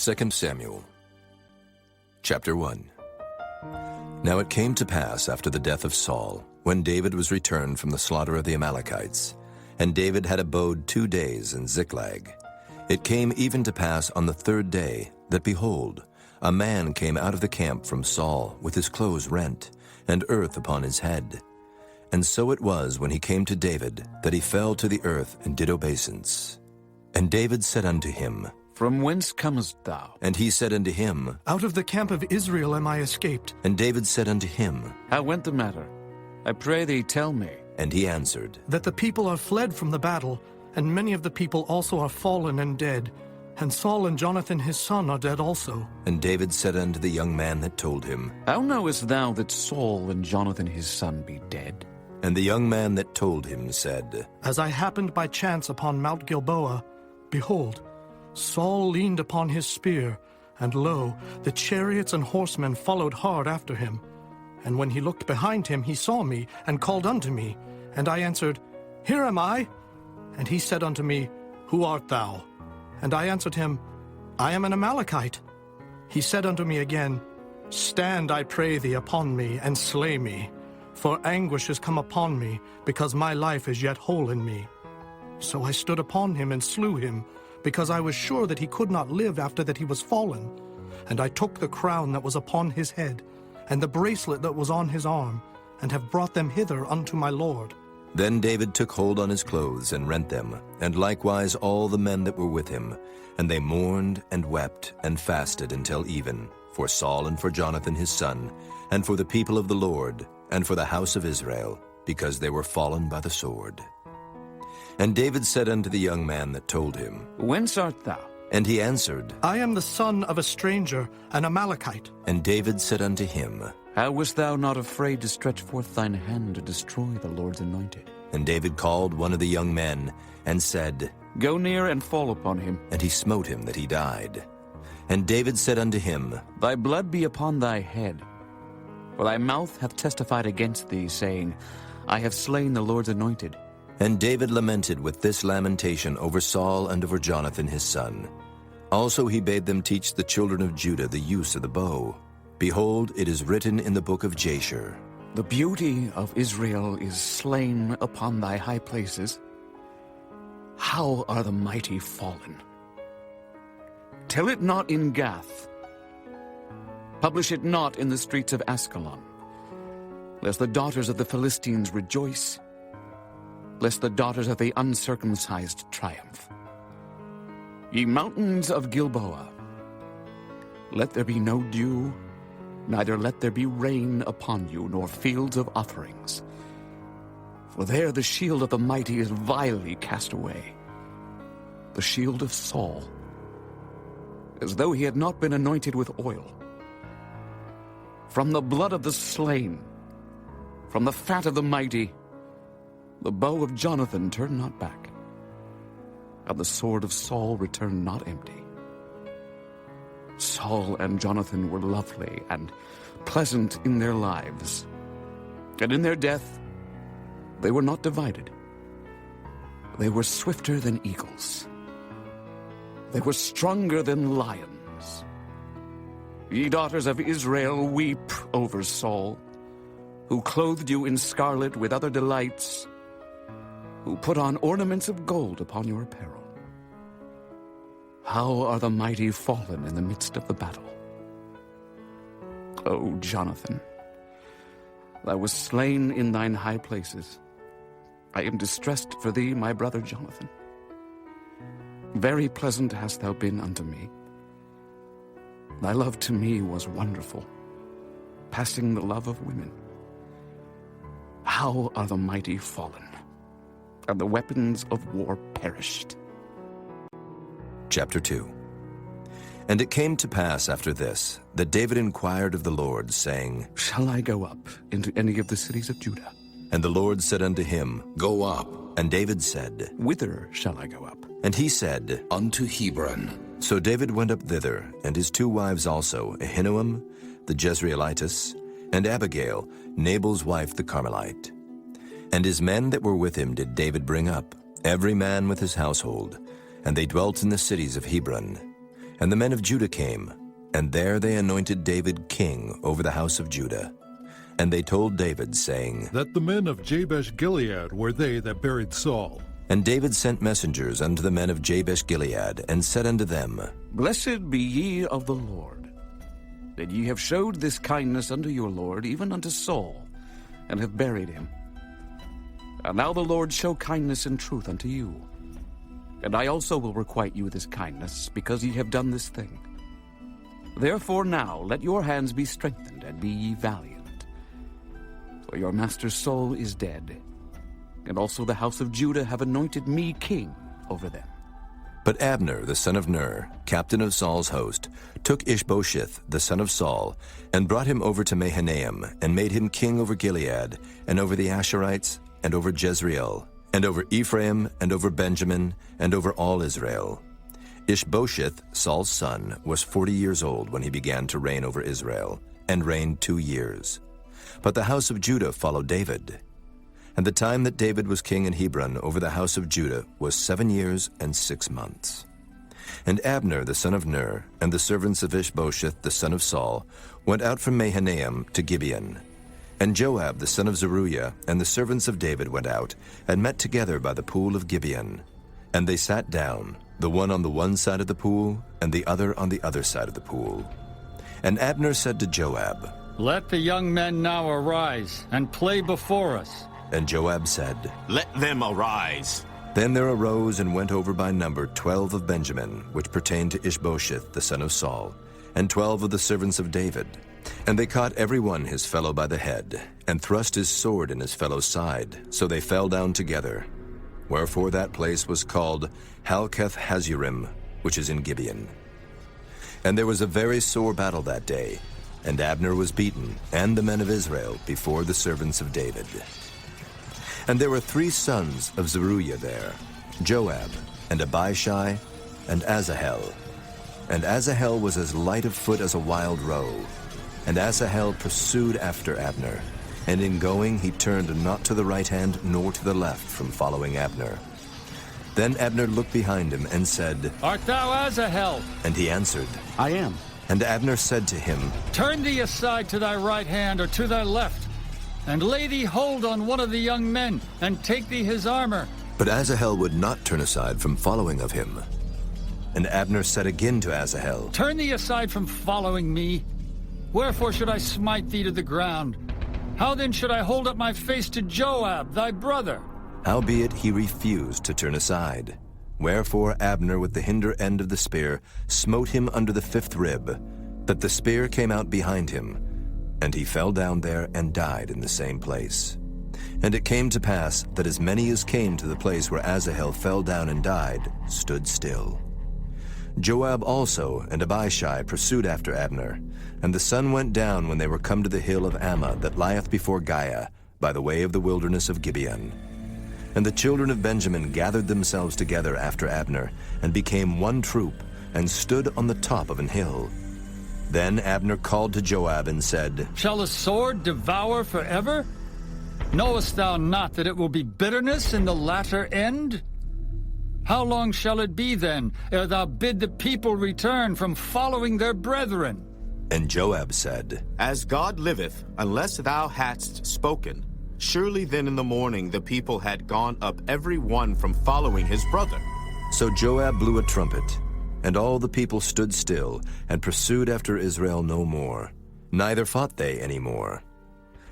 2 Samuel, chapter 1. Now it came to pass after the death of Saul, when David was returned from the slaughter of the Amalekites, and David had abode 2 days in Ziklag. It came even to pass on the 3rd day, that, behold, a man came out of the camp from Saul, with his clothes rent, and earth upon his head. And so it was, when he came to David, that he fell to the earth and did obeisance. And David said unto him, From whence comest thou? And he said unto him, Out of the camp of Israel am I escaped. And David said unto him, How went the matter? I pray thee, tell me. And he answered, That the people are fled from the battle, and many of the people also are fallen and dead. And Saul and Jonathan his son are dead also. And David said unto the young man that told him, How knowest thou that Saul and Jonathan his son be dead? And the young man that told him said, As I happened by chance upon Mount Gilboa, behold, Saul leaned upon his spear, and lo, the chariots and horsemen followed hard after him. And when he looked behind him, he saw me, and called unto me. And I answered, Here am I. And he said unto me, Who art thou? And I answered him, I am an Amalekite. He said unto me again, Stand, I pray thee, upon me, and slay me. For anguish is come upon me, because my life is yet whole in me. So I stood upon him and slew him, because I was sure that he could not live after that he was fallen. And I took the crown that was upon his head, and the bracelet that was on his arm, and have brought them hither unto my lord. Then David took hold on his clothes and rent them, and likewise all the men that were with him. And they mourned and wept and fasted until even, for Saul and for Jonathan his son, and for the people of the Lord, and for the house of Israel, because they were fallen by the sword. And David said unto the young man that told him, Whence art thou? And he answered, I am the son of a stranger, an Amalekite. And David said unto him, How wast thou not afraid to stretch forth thine hand to destroy the Lord's anointed? And David called one of the young men, and said, Go near and fall upon him. And he smote him that he died. And David said unto him, Thy blood be upon thy head. For thy mouth hath testified against thee, saying, I have slain the Lord's anointed. And David lamented with this lamentation over Saul and over Jonathan his son. Also he bade them teach the children of Judah the use of the bow. Behold, it is written in the book of Jasher, The beauty of Israel is slain upon thy high places. How are the mighty fallen? Tell it not in Gath. Publish it not in the streets of Askelon, lest the daughters of the Philistines rejoice, lest the daughters of the uncircumcised triumph. Ye mountains of Gilboa, let there be no dew, neither let there be rain upon you, nor fields of offerings. For there the shield of the mighty is vilely cast away, the shield of Saul, as though he had not been anointed with oil. From the blood of the slain, from the fat of the mighty, the bow of Jonathan turned not back, and the sword of Saul returned not empty. Saul and Jonathan were lovely and pleasant in their lives, and in their death they were not divided. They were swifter than eagles. They were stronger than lions. Ye daughters of Israel, weep over Saul, who clothed you in scarlet with other delights, who put on ornaments of gold upon your apparel. How are the mighty fallen in the midst of the battle? O Jonathan, thou wast slain in thine high places. I am distressed for thee, my brother Jonathan. Very pleasant hast thou been unto me. Thy love to me was wonderful, passing the love of women. How are the mighty fallen, and the weapons of war perished? Chapter 2. And it came to pass after this, that David inquired of the Lord, saying, Shall I go up into any of the cities of Judah? And the Lord said unto him, Go up. And David said, Whither shall I go up? And he said, Unto Hebron. So David went up thither, and his 2 wives also, Ahinoam the Jezreelitess, and Abigail, Nabal's wife the Carmelite. And his men that were with him did David bring up, every man with his household, and they dwelt in the cities of Hebron. And the men of Judah came, and there they anointed David king over the house of Judah. And they told David, saying, That the men of Jabesh-Gilead were they that buried Saul. And David sent messengers unto the men of Jabesh-Gilead, and said unto them, Blessed be ye of the Lord, that ye have showed this kindness unto your Lord, even unto Saul, and have buried him. And now the Lord show kindness and truth unto you. And I also will requite you this kindness, because ye have done this thing. Therefore now let your hands be strengthened, and be ye valiant. For your master Saul is dead, and also the house of Judah have anointed me king over them. But Abner, the son of Ner, captain of Saul's host, took Ishbosheth, the son of Saul, and brought him over to Mahanaim, and made him king over Gilead, and over the Asherites, and over Jezreel, and over Ephraim, and over Benjamin, and over all Israel. Ishbosheth, Saul's son, was 40 years old when he began to reign over Israel, and reigned 2 years. But the house of Judah followed David. And the time that David was king in Hebron over the house of Judah was 7 years and 6 months. And Abner the son of Ner, and the servants of Ishbosheth the son of Saul, went out from Mahanaim to Gibeon. And Joab the son of Zeruiah and the servants of David went out, and met together by the pool of Gibeon. And they sat down, the one on the one side of the pool, and the other on the other side of the pool. And Abner said to Joab, Let the young men now arise, and play before us. And Joab said, Let them arise. Then there arose and went over by number 12 of Benjamin, which pertained to Ishbosheth the son of Saul, and 12 of the servants of David. And they caught every one his fellow by the head, and thrust his sword in his fellow's side, so they fell down together. Wherefore that place was called Halketh Hazurim, which is in Gibeon. And there was a very sore battle that day, and Abner was beaten, and the men of Israel, before the servants of David. And there were 3 sons of Zeruiah there, Joab, and Abishai, and Asahel. And Asahel was as light of foot as a wild roe. And Asahel pursued after Abner, and in going he turned not to the right hand nor to the left from following Abner. Then Abner looked behind him and said, Art thou Asahel? And he answered, I am. And Abner said to him, Turn thee aside to thy right hand or to thy left, and lay thee hold on one of the young men, and take thee his armor. But Asahel would not turn aside from following of him. And Abner said again to Asahel, Turn thee aside from following me. Wherefore should I smite thee to the ground? How then should I hold up my face to Joab, thy brother? Howbeit he refused to turn aside. Wherefore Abner with the hinder end of the spear smote him under the 5th rib, that the spear came out behind him, and he fell down there and died in the same place. And it came to pass that as many as came to the place where Asahel fell down and died stood still. Joab also and Abishai pursued after Abner, and the sun went down when they were come to the hill of Ammah that lieth before Giah, by the way of the wilderness of Gibeon. And the children of Benjamin gathered themselves together after Abner, and became one troop, and stood on the top of an hill. Then Abner called to Joab and said, Shall a sword devour forever? Knowest thou not that it will be bitterness in the latter end? How long shall it be then, ere thou bid the people return from following their brethren? And Joab said, As God liveth, unless thou hadst spoken, surely then in the morning the people had gone up every one from following his brother. So Joab blew a trumpet, and all the people stood still, and pursued after Israel no more, neither fought they any more.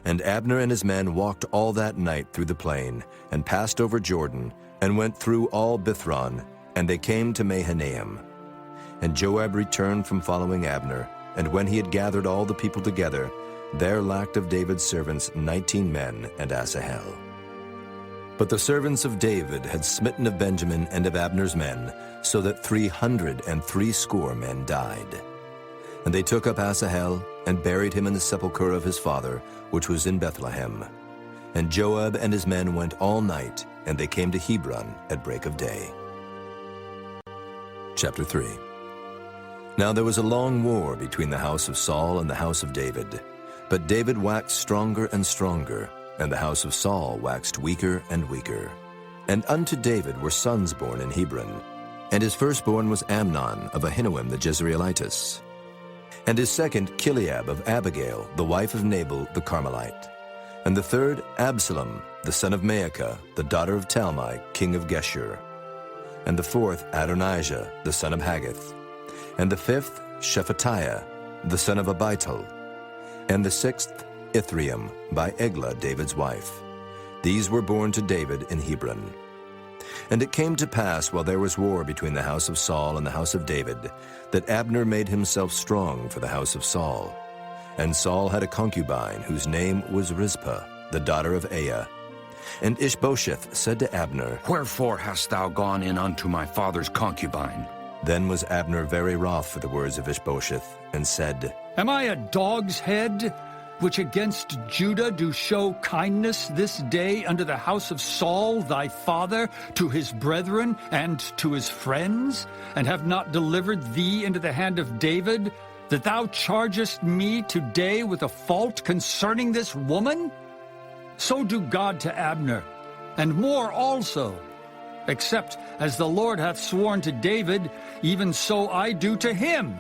And Abner and his men walked all that night through the plain, and passed over Jordan, and went through all Bithron, and they came to Mahanaim. And Joab returned from following Abner, and when he had gathered all the people together, there lacked of David's servants 19 men and Asahel. But the servants of David had smitten of Benjamin and of Abner's men, so that 360 men died. And they took up Asahel, and buried him in the sepulchre of his father, which was in Bethlehem. And Joab and his men went all night, and they came to Hebron at break of day. Chapter 3. Now there was a long war between the house of Saul and the house of David. But David waxed stronger and stronger, and the house of Saul waxed weaker and weaker. And unto David were sons born in Hebron. And his firstborn was Amnon of Ahinoam the Jezreelitess. And his second, Chileab of Abigail, the wife of Nabal the Carmelite. And the third, Absalom, the son of Maacah, the daughter of Talmai, king of Geshur. And the fourth, Adonijah, the son of Haggith. And the fifth, Shephatiah, the son of Abital. And the sixth, Ithream, by Eglah, David's wife. These were born to David in Hebron. And it came to pass, while there was war between the house of Saul and the house of David, that Abner made himself strong for the house of Saul. And Saul had a concubine, whose name was Rizpah, the daughter of Aiah. And Ishbosheth said to Abner, Wherefore hast thou gone in unto my father's concubine? Then was Abner very wroth for the words of Ishbosheth, and said, Am I a dog's head, which against Judah do show kindness this day unto the house of Saul thy father, to his brethren and to his friends, and have not delivered thee into the hand of David, that thou chargest me today with a fault concerning this woman? So do God to Abner, and more also. Except as the Lord hath sworn to David, even so I do to him,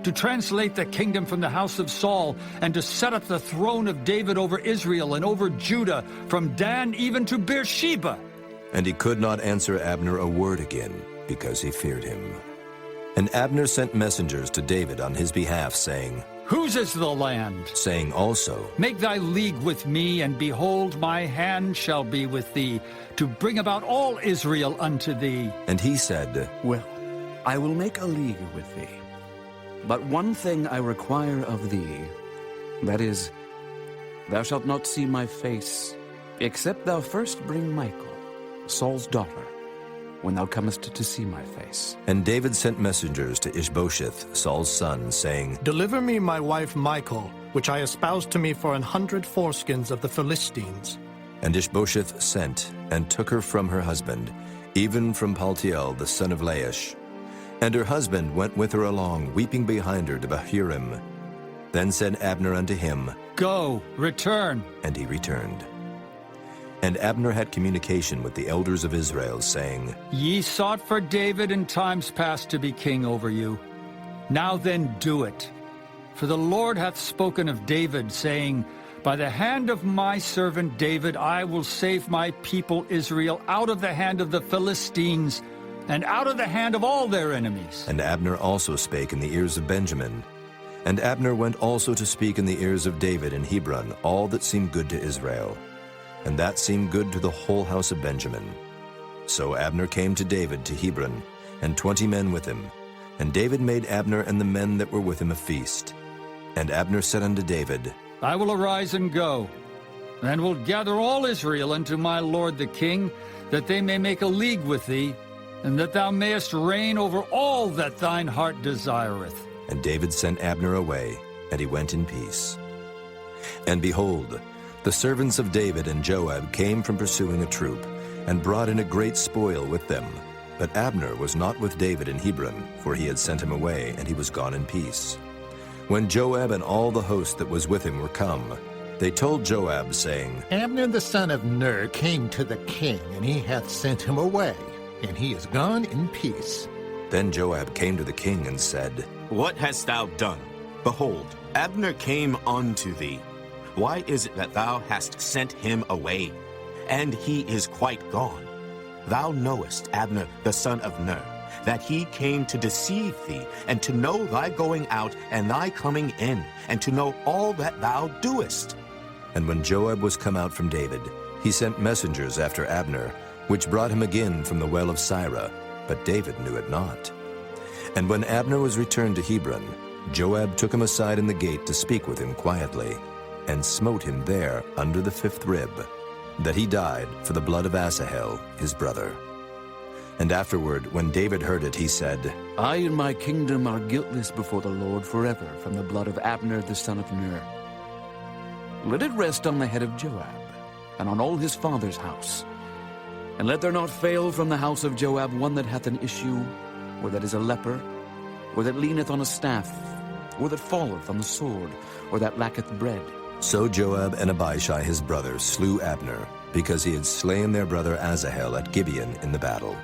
to translate the kingdom from the house of Saul, and to set up the throne of David over Israel and over Judah, from Dan even to Beersheba. And he could not answer Abner a word again, because he feared him. And Abner sent messengers to David on his behalf, saying, Whose is the land? Saying also, Make thy league with me, and behold, my hand shall be with thee, to bring about all Israel unto thee. And he said, Well, I will make a league with thee. But one thing I require of thee, that is, thou shalt not see my face, except thou first bring Michal, Saul's daughter, when thou comest to see my face. And David sent messengers to Ishbosheth, Saul's son, saying, Deliver me my wife Michal, which I espoused to me for 100 foreskins of the Philistines. And Ishbosheth sent, and took her from her husband, even from Paltiel the son of Laish. And her husband went with her along, weeping behind her to Bahurim. Then said Abner unto him, Go, return. And he returned. And Abner had communication with the elders of Israel, saying, Ye sought for David in times past to be king over you. Now then do it. For the Lord hath spoken of David, saying, By the hand of my servant David I will save my people Israel out of the hand of the Philistines, and out of the hand of all their enemies. And Abner also spake in the ears of Benjamin. And Abner went also to speak in the ears of David in Hebron all that seemed good to Israel. And that seemed good to the whole house of Benjamin. So Abner came to David to Hebron, and 20 men with him. And David made Abner and the men that were with him a feast. And Abner said unto David, I will arise and go, and will gather all Israel unto my lord the king, that they may make a league with thee, and that thou mayest reign over all that thine heart desireth. And David sent Abner away, and he went in peace. And behold, the servants of David and Joab came from pursuing a troop, and brought in a great spoil with them. But Abner was not with David in Hebron, for he had sent him away, and he was gone in peace. When Joab and all the host that was with him were come, they told Joab, saying, Abner the son of Ner came to the king, and he hath sent him away, and he is gone in peace. Then Joab came to the king and said, What hast thou done? Behold, Abner came unto thee. Why is it that thou hast sent him away? And he is quite gone. Thou knowest, Abner the son of Ner, that he came to deceive thee, and to know thy going out and thy coming in, and to know all that thou doest. And when Joab was come out from David, he sent messengers after Abner, which brought him again from the well of Sirah, but David knew it not. And when Abner was returned to Hebron, Joab took him aside in the gate to speak with him quietly, and smote him there under the 5th rib, that he died for the blood of Asahel his brother. And afterward, when David heard it, he said, I and my kingdom are guiltless before the Lord forever from the blood of Abner the son of Ner. Let it rest on the head of Joab, and on all his father's house. And let there not fail from the house of Joab one that hath an issue, or that is a leper, or that leaneth on a staff, or that falleth on the sword, or that lacketh bread. So Joab and Abishai his brother slew Abner, because he had slain their brother Asahel at Gibeon in the battle.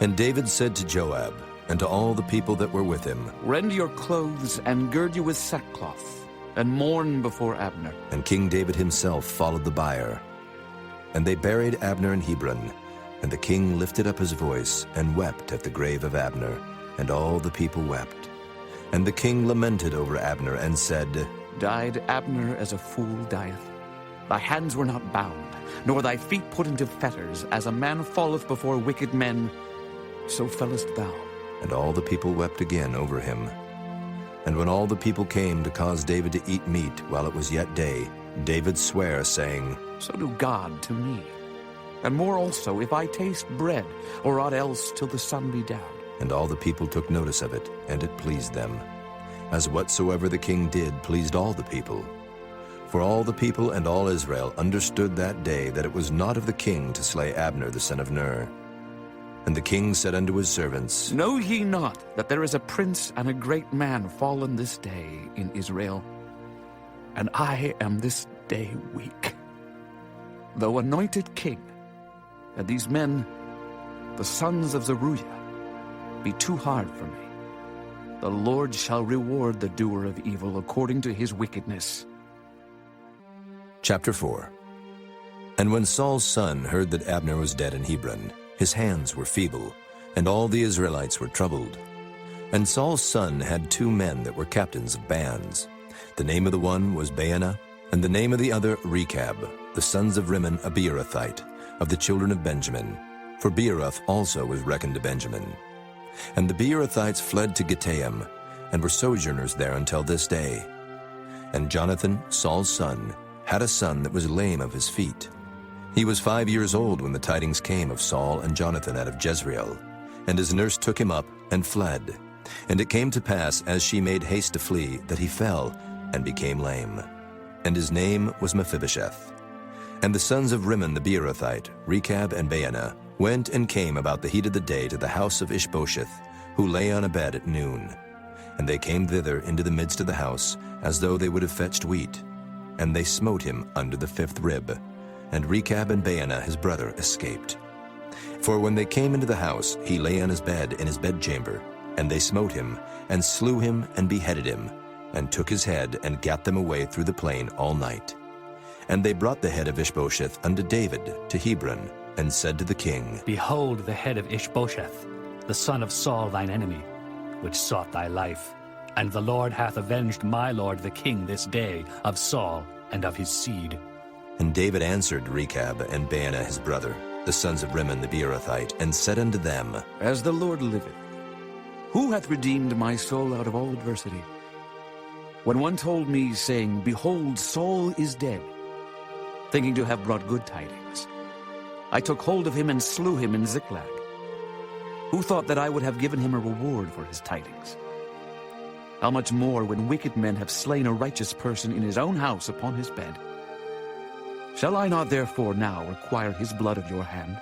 And David said to Joab and to all the people that were with him, Rend your clothes and gird you with sackcloth, and mourn before Abner. And King David himself followed the bier. And they buried Abner in Hebron. And the king lifted up his voice and wept at the grave of Abner, and all the people wept. And the king lamented over Abner and said, Died Abner as a fool dieth? Thy hands were not bound, nor thy feet put into fetters, as a man falleth before wicked men, so fellest thou. And all the people wept again over him. And when all the people came to cause David to eat meat while it was yet day, David sware, saying, So do God to me, and more also, if I taste bread, or aught else till the sun be down. And all the people took notice of it, and it pleased them, as whatsoever the king did pleased all the people. For all the people and all Israel understood that day that it was not of the king to slay Abner the son of Ner. And the king said unto his servants, Know ye not that there is a prince and a great man fallen this day in Israel? And I am this day weak, though anointed king, and these men, the sons of Zeruiah, be too hard for me. The Lord shall reward the doer of evil according to his wickedness. Chapter 4. And when Saul's son heard that Abner was dead in Hebron, his hands were feeble, and all the Israelites were troubled. And Saul's son had 2 men that were captains of bands. The name of the one was Baanah, and the name of the other Rechab, the sons of Rimmon a Beerothite, of the children of Benjamin. For Beeroth also was reckoned to Benjamin. And the Beerothites fled to Gittaim, and were sojourners there until this day. And Jonathan, Saul's son, had a son that was lame of his feet. He was 5 years old when the tidings came of Saul and Jonathan out of Jezreel. And his nurse took him up and fled. And it came to pass, as she made haste to flee, that he fell and became lame. And his name was Mephibosheth. And the sons of Rimmon the Beerothite, Rechab and Baanah, went and came about the heat of the day to the house of Ishbosheth, who lay on a bed at noon. And they came thither into the midst of the house, as though they would have fetched wheat. And they smote him under the 5th rib. And Rechab and Baanah his brother escaped. For when they came into the house, he lay on his bed in his bedchamber. And they smote him, and slew him, and beheaded him, and took his head, and gat them away through the plain all night. And they brought the head of Ishbosheth unto David to Hebron, and said to the king, Behold the head of Ishbosheth, the son of Saul thine enemy, which sought thy life. And the Lord hath avenged my lord the king this day of Saul and of his seed. And David answered Rechab and Baanah his brother, the sons of Rimmon the Beerothite, and said unto them, As the Lord liveth, who hath redeemed my soul out of all adversity? When one told me, saying, Behold, Saul is dead, thinking to have brought good tidings, I took hold of him and slew him in Ziklag. Who thought that I would have given him a reward for his tidings? How much more when wicked men have slain a righteous person in his own house upon his bed? Shall I not therefore now require his blood at your hand,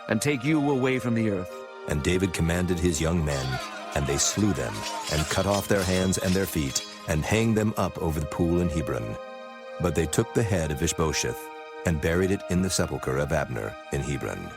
and take you away from the earth? And David commanded his young men, and they slew them, and cut off their hands and their feet, and hanged them up over the pool in Hebron. But they took the head of Ishbosheth, and buried it in the sepulchre of Abner in Hebron.